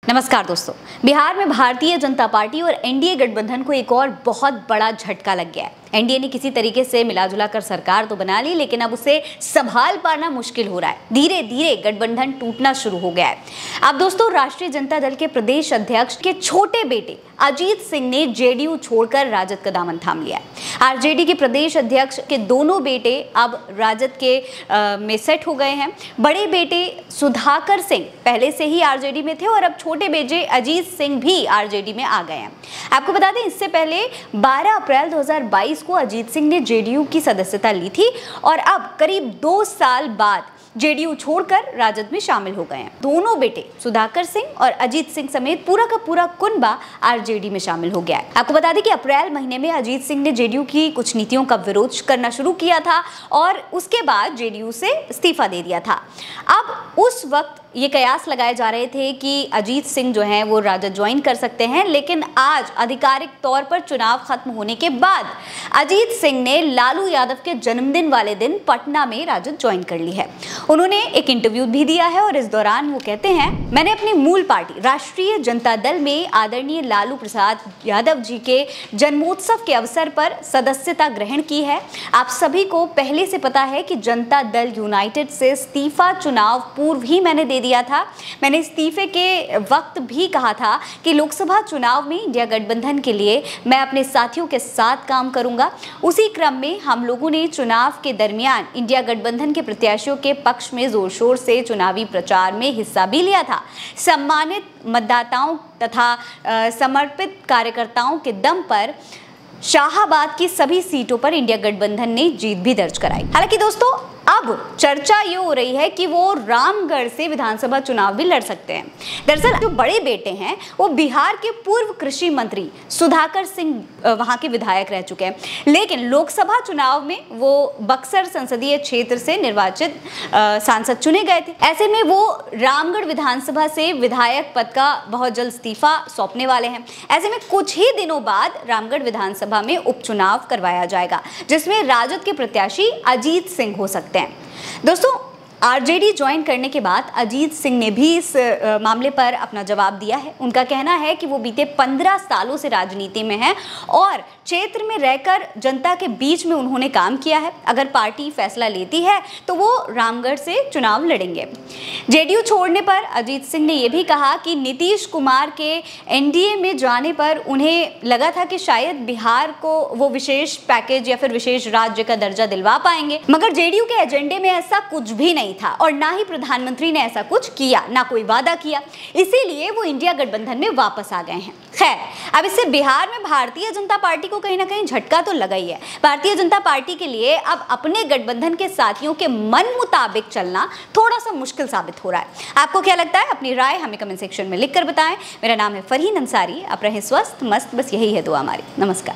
नमस्कार दोस्तों, बिहार में भारतीय जनता पार्टी और एनडीए गठबंधन को एक और बहुत बड़ा झटका लग गया है। एनडीए ने किसी तरीके से मिलाजुला कर सरकार तो बना ली, लेकिन अब उसे संभाल पाना मुश्किल हो रहा है। धीरे धीरे गठबंधन टूटना शुरू हो गया है। अब दोस्तों, राष्ट्रीय जनता दल के प्रदेश अध्यक्ष के छोटे बेटे अजीत सिंह ने जेडीयू छोड़कर राजद का दामन थाम लिया है। आरजेडी के प्रदेश अध्यक्ष के दोनों बेटे अब राजद के में सेट हो गए हैं। बड़े बेटे सुधाकर सिंह पहले से ही आरजेडी में थे और अब छोटे बेटे अजीत सिंह भी आरजेडी में आ गए हैं। आपको बता दें, इससे पहले 12 अप्रैल 2022 को अजीत सिंह ने जेडीयू की सदस्यता ली थी और अब करीब 2 साल बाद जेडीयू छोड़कर राजद में शामिल हो गए हैं। दोनों बेटे सुधाकर सिंह और अजीत सिंह समेत पूरा का पूरा कुनबा आरजेडी में शामिल हो गया है। आपको बता दें कि अप्रैल महीने में अजीत सिंह ने जेडीयू की कुछ नीतियों का विरोध करना शुरू किया था और उसके बाद जेडीयू से इस्तीफा दे दिया था। अब उस वक्त ये कयास लगाए जा रहे थे कि अजीत सिंह जो हैं वो राजद ज्वाइन कर सकते हैं, लेकिन आज आधिकारिक तौर पर चुनाव खत्म होने के बाद अजीत सिंह ने लालू यादव के जन्मदिन वाले दिन पटना में राजद ज्वाइन कर ली है। उन्होंने एक इंटरव्यू भी दिया है और इस दौरान वो कहते हैं, मैंने अपनी मूल पार्टी राष्ट्रीय जनता दल में आदरणीय लालू प्रसाद यादव जी के जन्मोत्सव के अवसर पर सदस्यता ग्रहण की है। आप सभी को पहले से पता है कि जनता दल यूनाइटेड से इस्तीफा चुनाव पूर्व ही मैंने दे दिया था। मैंने इस्तीफे के वक्त भी कहा था कि लोकसभा चुनाव में इंडिया गठबंधन के लिए मैं अपने साथियों के साथ काम करूंगा। उसी क्रम में हम लोगों ने चुनाव के दरमियान इंडिया गठबंधन के प्रत्याशियों के पक्ष में जोर शोर से चुनावी प्रचार में हिस्सा भी लिया था। सम्मानित मतदाताओं तथा समर्पित कार्यकर्ताओं के दम पर शाहाबाद की सभी सीटों पर इंडिया गठबंधन ने जीत भी दर्ज कराई। हालांकि दोस्तों, अब चर्चा ये हो रही है कि वो रामगढ़ से विधानसभा चुनाव भी लड़ सकते हैं। दरअसल जो बड़े बेटे हैं वो बिहार के पूर्व कृषि मंत्री सुधाकर सिंह वहां के विधायक रह चुके हैं, लेकिन लोकसभा चुनाव में वो बक्सर संसदीय क्षेत्र से निर्वाचित सांसद चुने गए थे। ऐसे में वो रामगढ़ विधानसभा से विधायक पद का बहुत जल्द इस्तीफा सौंपने वाले हैं। ऐसे में कुछ ही दिनों बाद रामगढ़ विधानसभा में उपचुनाव करवाया जाएगा, जिसमें राजद के प्रत्याशी अजीत सिंह हो सकते हैं। दोस्तों, आरजेडी ज्वाइन करने के बाद अजीत सिंह ने भी इस मामले पर अपना जवाब दिया है। उनका कहना है कि वो बीते 15 सालों से राजनीति में हैं और क्षेत्र में रहकर जनता के बीच में उन्होंने काम किया है। अगर पार्टी फैसला लेती है तो वो रामगढ़ से चुनाव लड़ेंगे। जेडीयू छोड़ने पर अजीत सिंह ने यह भी कहा कि नीतीश कुमार के एनडीए में जाने पर उन्हें लगा था कि शायद बिहार को वो विशेष पैकेज या फिर विशेष राज्य का दर्जा दिलवा पाएंगे, मगर जेडीयू के एजेंडे में ऐसा कुछ भी नहीं था और ना ही प्रधानमंत्री ने ऐसा कुछ किया, ना कोई वादा किया। इसीलिए वो इंडिया गठबंधन में वापस आ गए हैं। खैर, अब इससे बिहार में भारतीय जनता पार्टी को कहीं ना कहीं झटका तो लगा ही है। भारतीय जनता पार्टी के लिए अब अपने गठबंधन के साथियों के मन मुताबिक चलना थोड़ा सा मुश्किल साबित हो रहा है। आपको क्या लगता है? अपनी राय हमें कमेंट सेक्शन में लिखकर बताएं। मेरा नाम है फरहीन अंसारी। आप रहें स्वस्थ मस्त, बस यही है दुआ हमारी। नमस्कार।